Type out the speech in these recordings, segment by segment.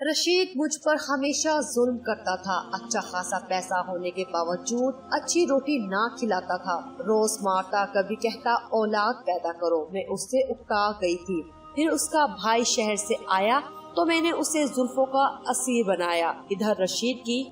رشید مجھ پر ہمیشہ ظلم کرتا تھا، اچھا خاصا پیسہ ہونے کے باوجود اچھی روٹی نہ کھلاتا تھا، روز مارتا، کبھی کہتا اولاد پیدا کرو۔ میں اس سے اکتا گئی تھی۔ پھر اس کا بھائی شہر سے آیا تو میں نے اسے زلفوں کا اسیر بنایا۔ ادھر رشید کی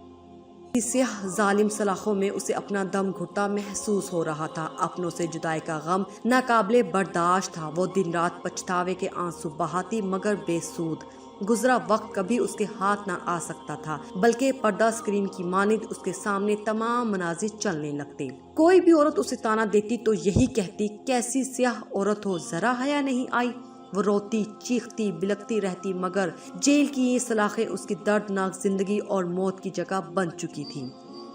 سیاہ ظالم سلاخوں میں اسے اپنا دم گھٹتا محسوس ہو رہا تھا۔ اپنوں سے جدائی کا غم ناقابل برداشت تھا۔ وہ دن رات پچھتاوے کے آنسو بہاتی مگر بے سود۔ گزرا وقت کبھی اس کے ہاتھ نہ آ سکتا تھا، بلکہ پردہ اسکرین کی مانند اس کے سامنے تمام مناظر چلنے لگتے۔ کوئی بھی عورت اسے تانا دیتی تو یہی کہتی، کیسی سیاہ عورت ہو، ذرا حیا نہیں آئی۔ وہ روتی، چیختی، بلکتی رہتی، مگر جیل کی یہ سلاخیں اس کی دردناک زندگی اور موت کی جگہ بن چکی تھی۔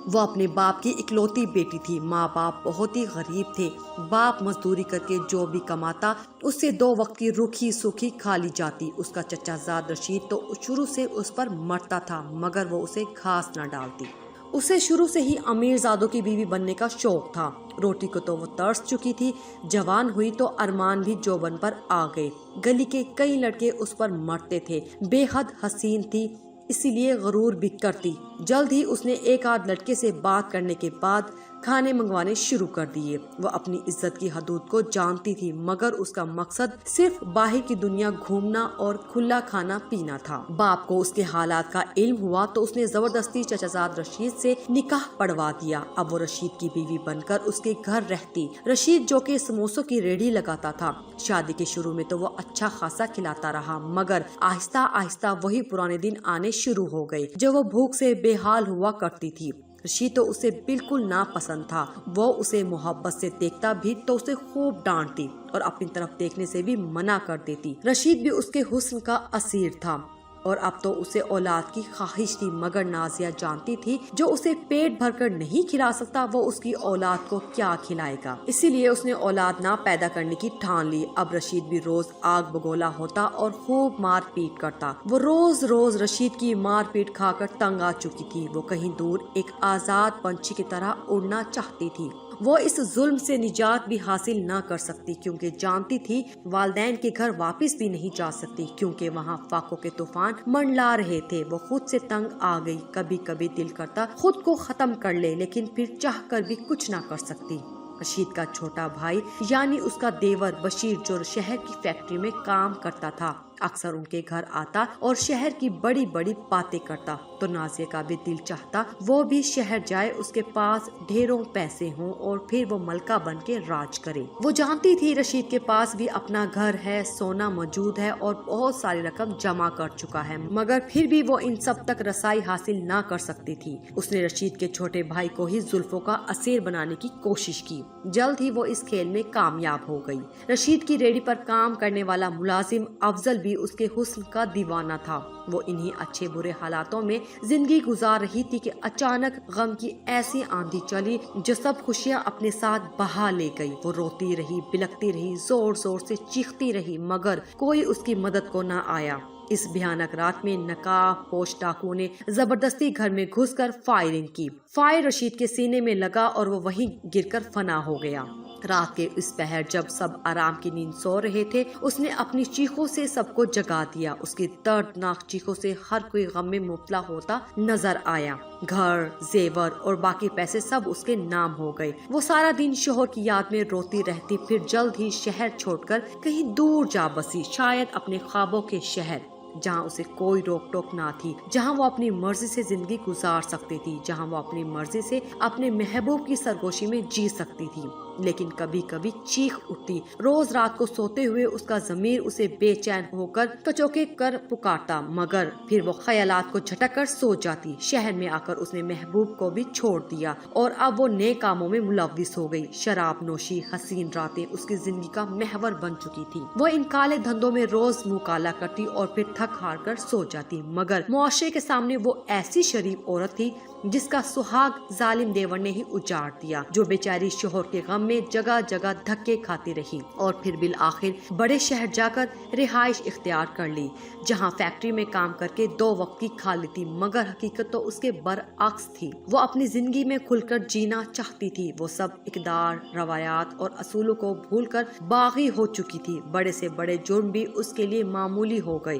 وہ اپنے باپ کی اکلوتی بیٹی تھی۔ ماں باپ بہت ہی غریب تھے۔ باپ مزدوری کر کے جو بھی کماتا اس سے 2 وقت کی روکھی سوکھی کھا لی جاتی۔ اس کا چچا زاد رشید تو شروع سے اس پر مرتا تھا، مگر وہ اسے گھاس نہ ڈالتی۔ اسے شروع سے ہی امیر زادوں کی بیوی بننے کا شوق تھا۔ روٹی کو تو وہ ترس چکی تھی۔ جوان ہوئی تو ارمان بھی جوبن پر آ گئے۔ گلی کے کئی لڑکے اس پر مرتے تھے۔ بے حد حسین تھی، اسی لیے غرور بھی کرتی۔ جلد ہی اس نے ایک آدھ لڑکے سے بات کرنے کے بعد کھانے منگوانے شروع کر دیے۔ وہ اپنی عزت کی حدود کو جانتی تھی، مگر اس کا مقصد صرف باہر کی دنیا گھومنا اور کھلا کھانا پینا تھا۔ باپ کو اس کے حالات کا علم ہوا تو اس نے زبردستی چچا زاد رشید سے نکاح پڑھوا دیا۔ اب وہ رشید کی بیوی بن کر اس کے گھر رہتی۔ رشید جو کہ سموسوں کی ریڑھی لگاتا تھا، شادی کے شروع میں تو وہ اچھا خاصا کھلاتا رہا، مگر آہستہ آہستہ وہی پرانے دن آنے شروع ہو گئے جو وہ بھوک سے بے حال ہوا کرتی تھی۔ رشید تو اسے بالکل ناپسند تھا۔ وہ اسے محبت سے دیکھتا بھی تو اسے خوب ڈانٹتی اور اپنی طرف دیکھنے سے بھی منع کر دیتی۔ رشید بھی اس کے حسن کا اسیر تھا اور اب تو اسے اولاد کی خواہش تھی، مگر نازیہ جانتی تھی جو اسے پیٹ بھر کر نہیں کھلا سکتا وہ اس کی اولاد کو کیا کھلائے گا۔ اسی لیے اس نے اولاد نہ پیدا کرنے کی ٹھان لی۔ اب رشید بھی روز آگ بگولا ہوتا اور خوب مار پیٹ کرتا۔ وہ روز روز رشید کی مار پیٹ کھا کر تنگ آ چکی تھی۔ وہ کہیں دور ایک آزاد پنچھی کی طرح اڑنا چاہتی تھی۔ وہ اس ظلم سے نجات بھی حاصل نہ کر سکتی، کیونکہ جانتی تھی والدین کے گھر واپس بھی نہیں جا سکتی، کیونکہ وہاں فاقوں کے طوفان منڈلا رہے تھے۔ وہ خود سے تنگ آ گئی۔ کبھی کبھی دل کرتا خود کو ختم کر لے، لیکن پھر چاہ کر بھی کچھ نہ کر سکتی۔ رشید کا چھوٹا بھائی یعنی اس کا دیور بشیر جو شہر کی فیکٹری میں کام کرتا تھا، اکثر ان کے گھر آتا اور شہر کی بڑی بڑی باتیں کرتا تو نازیہ کا بھی دل چاہتا وہ بھی شہر جائے، اس کے پاس ڈھیروں پیسے ہوں اور پھر وہ ملکہ بن کے راج کرے۔ وہ جانتی تھی رشید کے پاس بھی اپنا گھر ہے، سونا موجود ہے اور بہت ساری رقم جمع کر چکا ہے، مگر پھر بھی وہ ان سب تک رسائی حاصل نہ کر سکتی تھی۔ اس نے رشید کے چھوٹے بھائی کو ہی زلفوں کا اسیر بنانے کی کوشش کی۔ جلد ہی وہ اس کھیل میں کامیاب ہو گئی۔ رشید کی ریڑھی پر کام کرنے والا ملازم افضل بھی اس کے حسن کا دیوانہ تھا۔ وہ انہی اچھے برے حالاتوں میں زندگی گزار رہی تھی کہ اچانک غم کی ایسی آندھی چلی جو سب خوشیاں اپنے ساتھ بہا لے گئی۔ وہ روتی رہی، بلکتی رہی، زور زور سے چیختی رہی، مگر کوئی اس کی مدد کو نہ آیا۔ اس بھیانک رات میں نقاب پوش ڈاکو نے زبردستی گھر میں گھس کر فائرنگ کی۔ فائر رشید کے سینے میں لگا اور وہ وہیں گر کر فنا ہو گیا۔ رات کے اس پہر جب سب آرام کی نیند سو رہے تھے، اس نے اپنی چیخوں سے سب کو جگا دیا۔ اس کی دردناک چیخوں سے ہر کوئی غم میں مبتلا ہوتا نظر آیا۔ گھر، زیور اور باقی پیسے سب اس کے نام ہو گئے۔ وہ سارا دن شوہر کی یاد میں روتی رہتی، پھر جلد ہی شہر چھوڑ کر کہیں دور جا بسی، شاید اپنے خوابوں کے شہر، جہاں اسے کوئی روک ٹوک نہ تھی، جہاں وہ اپنی مرضی سے زندگی گزار سکتی تھی، جہاں وہ اپنی مرضی سے اپنے محبوب کی سرگوشی میں جی سکتی تھی۔ لیکن کبھی کبھی چیخ اٹھتی۔ روز رات کو سوتے ہوئے اس کا ضمیر اسے بے چین ہو کر کچوکے کر پکارتا، مگر پھر وہ خیالات کو جھٹک کر سو جاتی۔ شہر میں آ کر اس نے محبوب کو بھی چھوڑ دیا اور اب وہ نئے کاموں میں ملوث ہو گئی۔ شراب نوشی، حسین راتیں اس کی زندگی کا محور بن چکی تھی۔ وہ ان کالے دھندوں میں روز منہ کالا کرتی اور پھر تھک ہار کر سو جاتی، مگر معاشرے کے سامنے وہ ایسی شریف عورت تھی جس کا سہاگ ظالم دیور نے ہی اجاڑ دیا، جو بیچاری شوہر کے غم میں جگہ جگہ دھکے کھاتی رہی اور پھر بالآخر بڑے شہر جا کر رہائش اختیار کر لی، جہاں فیکٹری میں کام کر کے 2 وقت کی کھا لیتی، مگر حقیقت تو اس کے برعکس تھی۔ وہ اپنی زندگی میں کھل کر جینا چاہتی تھی۔ وہ سب اقدار، روایات اور اصولوں کو بھول کر باغی ہو چکی تھی۔ بڑے سے بڑے جرم بھی اس کے لیے معمولی ہو گئے۔